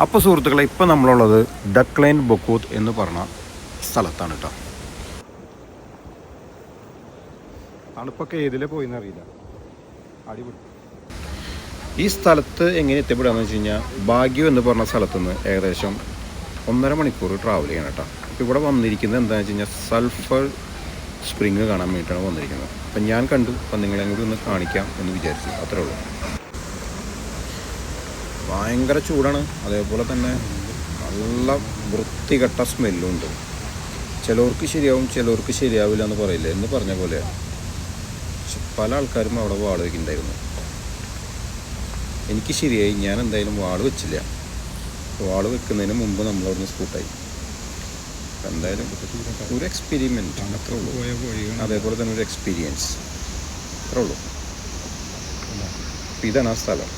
അപ്പോൾ സുഹൃത്തുക്കളെ, ഇപ്പോൾ നമ്മളുള്ളത് ഡക്ലൈൻ ബൊക്കൂത്ത് എന്ന് പറഞ്ഞ സ്ഥലത്താണ് കേട്ടോ. തണുപ്പൊക്കെ ഏതിലെ പോയിന്ന് അറിയില്ല. അടിപൊളി. ഈ സ്ഥലത്ത് എങ്ങനെ എത്തിപ്പെടാന്ന് വെച്ച് കഴിഞ്ഞാൽ ഭാഗ്യം എന്ന് പറഞ്ഞ സ്ഥലത്തു നിന്ന് ഏകദേശം 1.5 മണിക്കൂർ ട്രാവൽ ചെയ്യണം കേട്ടോ. അപ്പോൾ ഇവിടെ വന്നിരിക്കുന്നത് എന്താണെന്ന് വെച്ച് കഴിഞ്ഞാൽ സൾഫർ സ്പ്രിങ് കാണാൻ വേണ്ടിയിട്ടാണ് വന്നിരിക്കുന്നത്. അപ്പം ഞാൻ കണ്ടു, അപ്പം നിങ്ങളെ കൂടി ഒന്ന് കാണിക്കാം എന്ന് വിചാരിച്ചു, അത്രേ ഉള്ളൂ. ഭയങ്കര ചൂടാണ്, അതേപോലെ തന്നെ നല്ല വൃത്തികെട്ട സ്മെല്ലും ഉണ്ട്. ചിലവർക്ക് ശരിയാവും, ചിലവർക്ക് ശരിയാവില്ല എന്ന് പറയില്ല എന്ന് പറഞ്ഞ പോലെയാണ്. പക്ഷെ പല ആൾക്കാരും അവിടെ വാള് വയ്ക്കുന്നുണ്ടായിരുന്നു. എനിക്ക് ശരിയായി, ഞാൻ എന്തായാലും വാള് വെച്ചില്ല. വാള് വെക്കുന്നതിന് മുമ്പ് നമ്മളവിടുന്ന് സ്കൂട്ടായി. എന്തായാലും ഒരു എക്സ്പെരിമെൻറ്റ് അത്രേ ഉള്ളൂ. അതേപോലെ തന്നെ ഒരു എക്സ്പീരിയൻസ് അത്രേ ഉള്ളൂ. ഇതാണ് ആ സ്ഥലം.